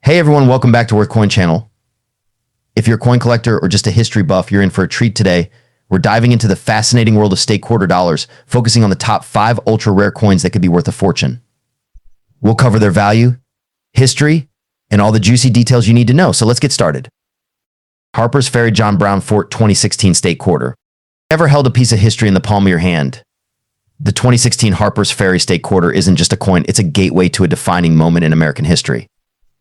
Hey everyone, welcome back to Worth Coin Channel. If you're a coin collector or just a history buff, you're in for a treat today. We're diving into the fascinating world of state quarter dollars, focusing on the top 5 ultra rare coins that could be worth a fortune. We'll cover their value, history, and all the juicy details you need to know, so let's get started. Harper's Ferry John Brown Fort 2016 State Quarter. Ever held a piece of history in the palm of your hand? The 2016 Harper's Ferry State Quarter isn't just a coin, it's a gateway to a defining moment in American history.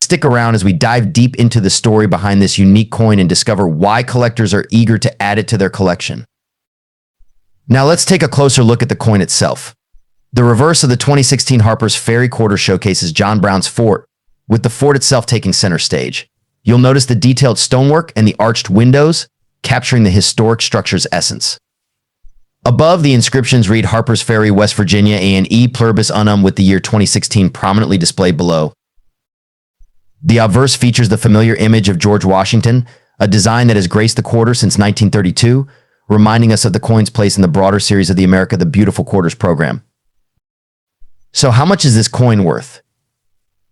Stick around as we dive deep into the story behind this unique coin and discover why collectors are eager to add it to their collection. Now let's take a closer look at the coin itself. The reverse of the 2016 Harper's Ferry Quarter showcases John Brown's fort, with the fort itself taking center stage. You'll notice the detailed stonework and the arched windows, capturing the historic structure's essence. Above, the inscriptions read Harper's Ferry, West Virginia, and E Pluribus Unum, with the year 2016 prominently displayed below. The obverse features the familiar image of George Washington, a design that has graced the quarter since 1932, reminding us of the coin's place in the broader series of the America the Beautiful Quarters program. So how much is this coin worth?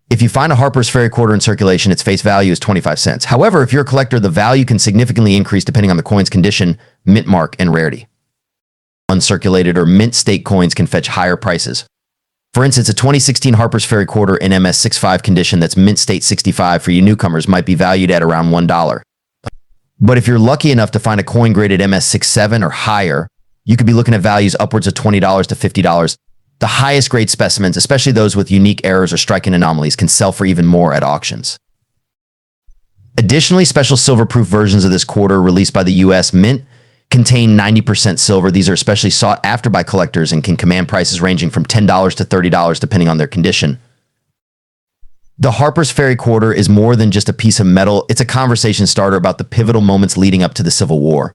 If you find a Harper's Ferry Quarter in circulation, its face value is 25 cents. However, if you're a collector, the value can significantly increase depending on the coin's condition, mint mark, and rarity. Uncirculated or mint state coins can fetch higher prices. For instance, a 2016 Harper's Ferry Quarter in MS65 condition that's mint state 65 for you newcomers might be valued at around $1. But if you're lucky enough to find a coin graded MS67 or higher, you could be looking at values upwards of $20 to $50. The highest grade specimens, especially those with unique errors or striking anomalies, can sell for even more at auctions. Additionally, special silver-proof versions of this quarter released by the U.S. Mint contain 90% silver. These are especially sought after by collectors and can command prices ranging from $10 to $30 depending on their condition. The Harper's Ferry Quarter is more than just a piece of metal, it's a conversation starter about the pivotal moments leading up to the Civil War.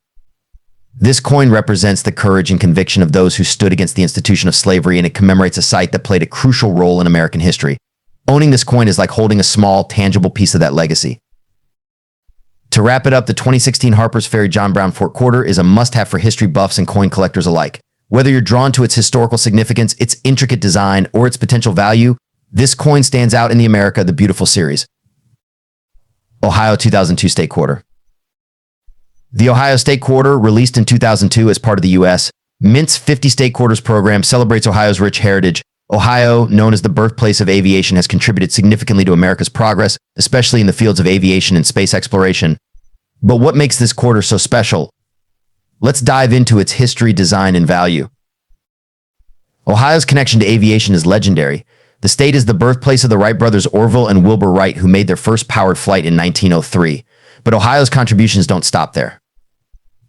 This coin represents the courage and conviction of those who stood against the institution of slavery, and it commemorates a site that played a crucial role in American history. Owning this coin is like holding a small, tangible piece of that legacy. To wrap it up, the 2016 Harper's Ferry John Brown Fort Quarter is a must-have for history buffs and coin collectors alike. Whether you're drawn to its historical significance, its intricate design, or its potential value, this coin stands out in the America the Beautiful series. Ohio 2002 State Quarter. The Ohio State Quarter, released in 2002 as part of the U.S. Mint's 50 State Quarters program, celebrates Ohio's rich heritage. Ohio, known as the birthplace of aviation, has contributed significantly to America's progress, especially in the fields of aviation and space exploration. But what makes this quarter so special? Let's dive into its history, design, and value. Ohio's connection to aviation is legendary. The state is the birthplace of the Wright brothers Orville and Wilbur Wright, who made their first powered flight in 1903. But Ohio's contributions don't stop there.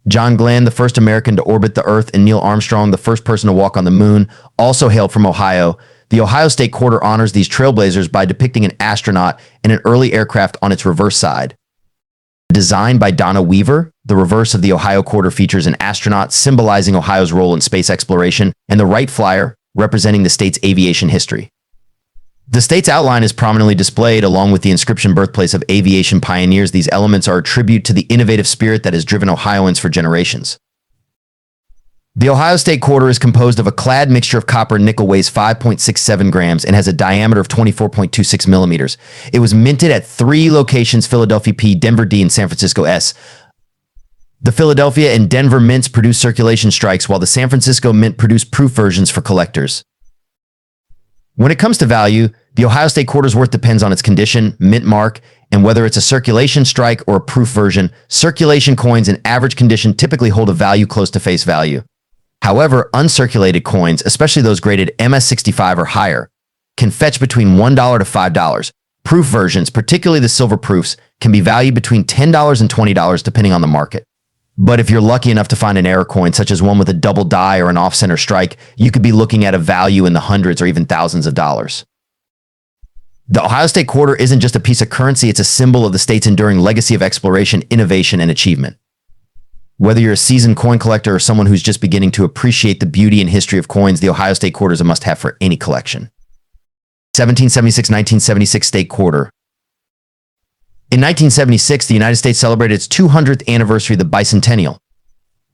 John Glenn, the first American to orbit the Earth, and Neil Armstrong, the first person to walk on the moon, also hailed from Ohio. The Ohio State Quarter honors these trailblazers by depicting an astronaut and an early aircraft on its reverse side. Designed by Donna Weaver, the reverse of the Ohio Quarter features an astronaut symbolizing Ohio's role in space exploration, and the Wright Flyer, representing the state's aviation history. The state's outline is prominently displayed, along with the inscription birthplace of aviation pioneers. These elements are a tribute to the innovative spirit that has driven Ohioans for generations. The Ohio State Quarter is composed of a clad mixture of copper and nickel, weighs 5.67 grams, and has a diameter of 24.26 millimeters. It was minted at 3 locations: Philadelphia P, Denver D, and San Francisco S. The Philadelphia and Denver mints produced circulation strikes, while the San Francisco mint produced proof versions for collectors. When it comes to value, the Ohio State Quarter's worth depends on its condition, mint mark, and whether it's a circulation strike or a proof version. Circulation coins in average condition typically hold a value close to face value. However, uncirculated coins, especially those graded MS65 or higher, can fetch between $1 to $5. Proof versions, particularly the silver proofs, can be valued between $10 and $20 depending on the market. But if you're lucky enough to find an error coin, such as one with a double die or an off-center strike, you could be looking at a value in the hundreds or even thousands of dollars. The Ohio State Quarter isn't just a piece of currency, it's a symbol of the state's enduring legacy of exploration, innovation, and achievement. Whether you're a seasoned coin collector or someone who's just beginning to appreciate the beauty and history of coins, the Ohio State Quarter is a must-have for any collection. 1776-1976 State Quarter. In 1976, the United States celebrated its 200th anniversary of the bicentennial.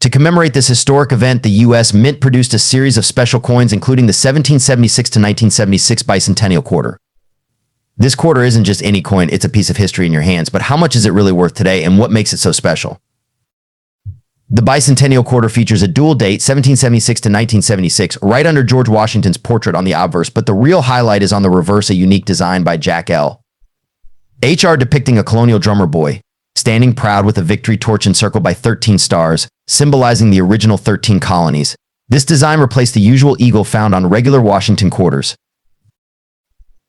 To commemorate this historic event, the U.S. Mint produced a series of special coins, including the 1776 to 1976 bicentennial quarter. This quarter isn't just any coin, it's a piece of history in your hands, but how much is it really worth today and what makes it so special? The bicentennial quarter features a dual date, 1776 to 1976, right under George Washington's portrait on the obverse, but the real highlight is on the reverse, a unique design by Jack L. HR depicting a colonial drummer boy, standing proud with a victory torch encircled by 13 stars, symbolizing the original 13 colonies. This design replaced the usual eagle found on regular Washington quarters.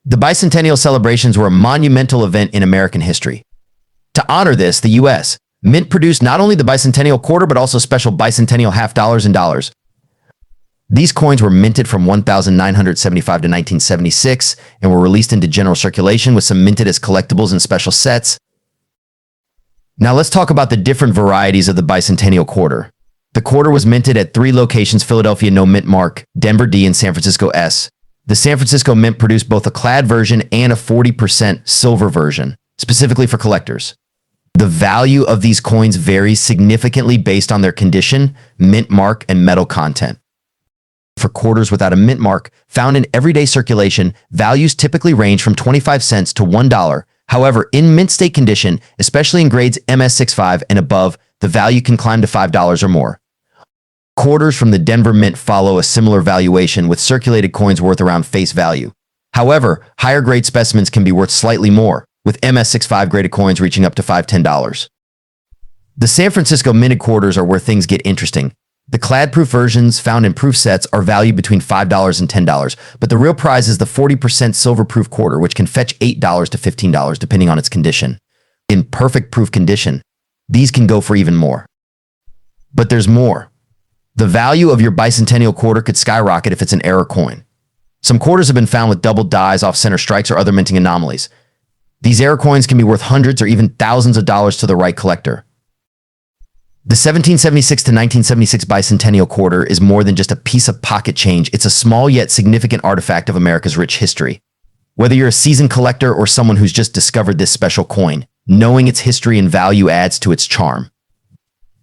The bicentennial celebrations were a monumental event in American history. To honor this, the U.S. Mint produced not only the bicentennial quarter, but also special bicentennial half dollars and dollars. These coins were minted from 1975 to 1976 and were released into general circulation with some minted as collectibles and special sets. Now let's talk about the different varieties of the bicentennial quarter. The quarter was minted at 3 locations: Philadelphia No Mint Mark, Denver D, and San Francisco S. The San Francisco Mint produced both a clad version and a 40% silver version, specifically for collectors. The value of these coins varies significantly based on their condition, mint mark, and metal content. For quarters without a mint mark, found in everyday circulation, values typically range from 25 cents to $1. However, in mint state condition, especially in grades MS65 and above, the value can climb to $5 or more. Quarters from the Denver Mint follow a similar valuation, with circulated coins worth around face value. However, higher grade specimens can be worth slightly more, with MS65 graded coins reaching up to $5–10. The San Francisco minted quarters are where things get interesting. The clad-proof versions found in proof sets are valued between $5 and $10, but the real prize is the 40% silver-proof quarter, which can fetch $8 to $15 depending on its condition. In perfect proof condition, these can go for even more. But there's more. The value of your bicentennial quarter could skyrocket if it's an error coin. Some quarters have been found with double dies, off-center strikes, or other minting anomalies. These error coins can be worth hundreds or even thousands of dollars to the right collector. The 1776 to 1976 bicentennial quarter is more than just a piece of pocket change. It's a small yet significant artifact of America's rich history. Whether you're a seasoned collector or someone who's just discovered this special coin, knowing its history and value adds to its charm.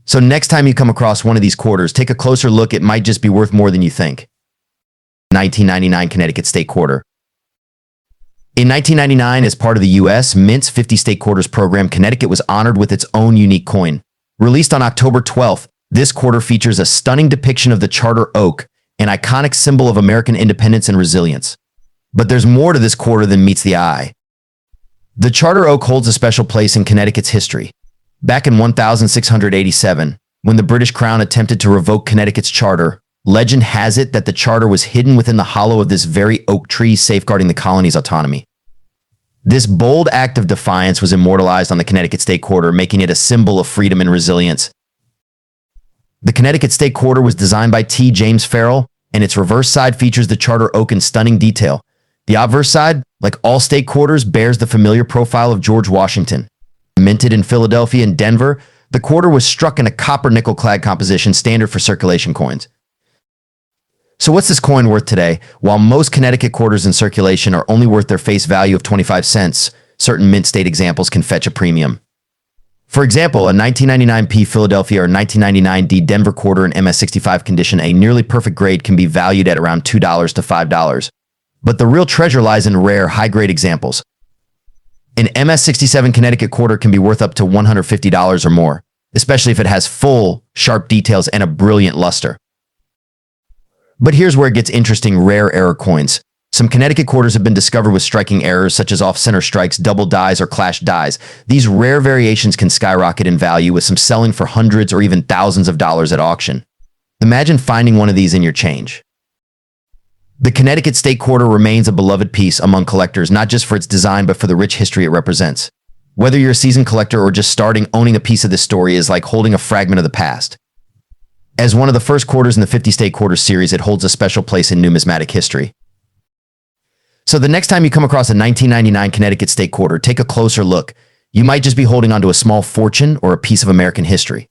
So next time you come across one of these quarters, take a closer look. It might just be worth more than you think. 1999 Connecticut State Quarter. In 1999, as part of the U.S. Mint's 50 State Quarters program, Connecticut was honored with its own unique coin. Released on October 12th, this quarter features a stunning depiction of the Charter Oak, an iconic symbol of American independence and resilience. But there's more to this quarter than meets the eye. The Charter Oak holds a special place in Connecticut's history. Back in 1687, when the British Crown attempted to revoke Connecticut's charter, legend has it that the charter was hidden within the hollow of this very oak tree, safeguarding the colony's autonomy. This bold act of defiance was immortalized on the Connecticut State Quarter, making it a symbol of freedom and resilience. The Connecticut State Quarter was designed by T. James Farrell, and its reverse side features the Charter Oak in stunning detail. The obverse side, like all state quarters, bears the familiar profile of George Washington. Minted in Philadelphia and Denver, the quarter was struck in a copper nickel clad composition, standard for circulation coins. So what's this coin worth today? While most Connecticut quarters in circulation are only worth their face value of 25 cents, certain mint state examples can fetch a premium. For example, a 1999 P Philadelphia or 1999 D Denver quarter in MS65 condition, a nearly perfect grade, can be valued at around $2 to $5. But the real treasure lies in rare, high-grade examples. An MS67 Connecticut quarter can be worth up to $150 or more, especially if it has full, sharp details and a brilliant luster. But here's where it gets interesting: rare error coins. Some Connecticut quarters have been discovered with striking errors such as off-center strikes, double dies, or clashed dies. These rare variations can skyrocket in value, with some selling for hundreds or even thousands of dollars at auction. Imagine finding one of these in your change. The Connecticut State Quarter remains a beloved piece among collectors, not just for its design, but for the rich history it represents. Whether you're a seasoned collector or just starting, owning a piece of this story is like holding a fragment of the past. As one of the first quarters in the 50 State Quarter series, it holds a special place in numismatic history. So the next time you come across a 1999 Connecticut State Quarter, take a closer look. You might just be holding onto a small fortune or a piece of American history.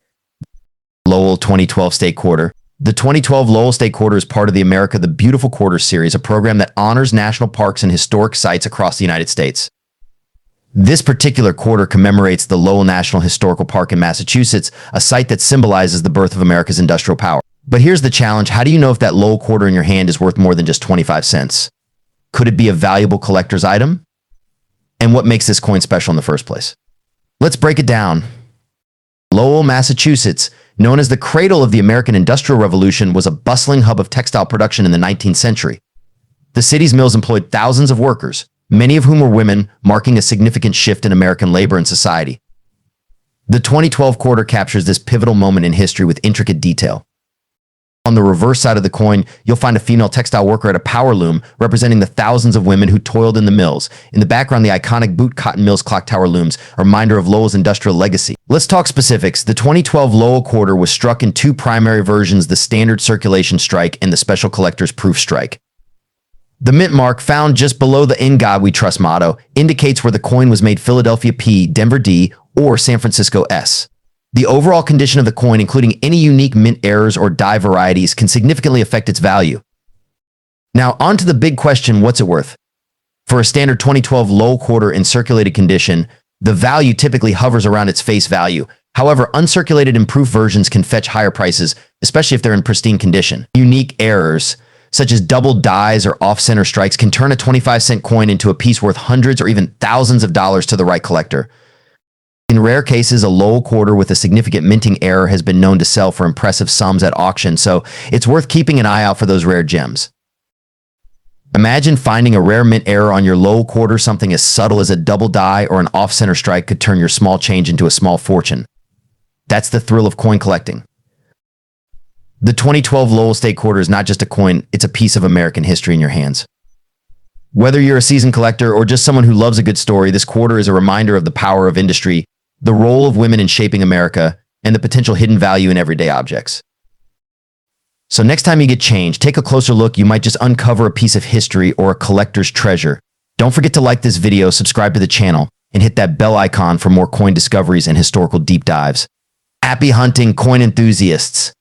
Lowell 2012 State Quarter. The 2012 Lowell State Quarter is part of the America the Beautiful Quarter series, a program that honors national parks and historic sites across the United States. This particular quarter commemorates the Lowell National Historical Park in Massachusetts, a site that symbolizes the birth of America's industrial power. But here's the challenge: how do you know if that Lowell quarter in your hand is worth more than just 25 cents? Could it be a valuable collector's item? and what makes this coin special in the first place. Let's break it down. Lowell, Massachusetts, known as the cradle of the American Industrial Revolution, was a bustling hub of textile production in the 19th century. The city's mills employed thousands of workers, many of whom were women, marking a significant shift in American labor and society. The 2012 quarter captures this pivotal moment in history with intricate detail. On the reverse side of the coin, you'll find a female textile worker at a power loom representing the thousands of women who toiled in the mills. In the background, the iconic Boot Cotton Mills clock tower looms, a reminder of Lowell's industrial legacy. Let's talk specifics. The 2012 Lowell quarter was struck in two primary versions, the standard circulation strike and the special collector's proof strike. The mint mark, found just below the "In God We Trust" motto, indicates where the coin was made: Philadelphia P, Denver D, or San Francisco S. The overall condition of the coin, including any unique mint errors or die varieties, can significantly affect its value. Now, on to the big question, what's it worth? For a standard 2012 Lowell quarter in circulated condition, the value typically hovers around its face value. However, uncirculated improved versions can fetch higher prices, especially if they're in pristine condition. Unique errors, such as double dies or off-center strikes, can turn a 25-cent coin into a piece worth hundreds or even thousands of dollars to the right collector. In rare cases, a Lowell quarter with a significant minting error has been known to sell for impressive sums at auction, so it's worth keeping an eye out for those rare gems. Imagine finding a rare mint error on your Lowell quarter. Something as subtle as a double die or an off-center strike could turn your small change into a small fortune. That's the thrill of coin collecting. The 2012 Lowell State Quarter is not just a coin, it's a piece of American history in your hands. Whether you're a seasoned collector or just someone who loves a good story, this quarter is a reminder of the power of industry, the role of women in shaping America, and the potential hidden value in everyday objects. So next time you get change, take a closer look. You might just uncover a piece of history or a collector's treasure. Don't forget to like this video, subscribe to the channel, and hit that bell icon for more coin discoveries and historical deep dives. Happy hunting, coin enthusiasts!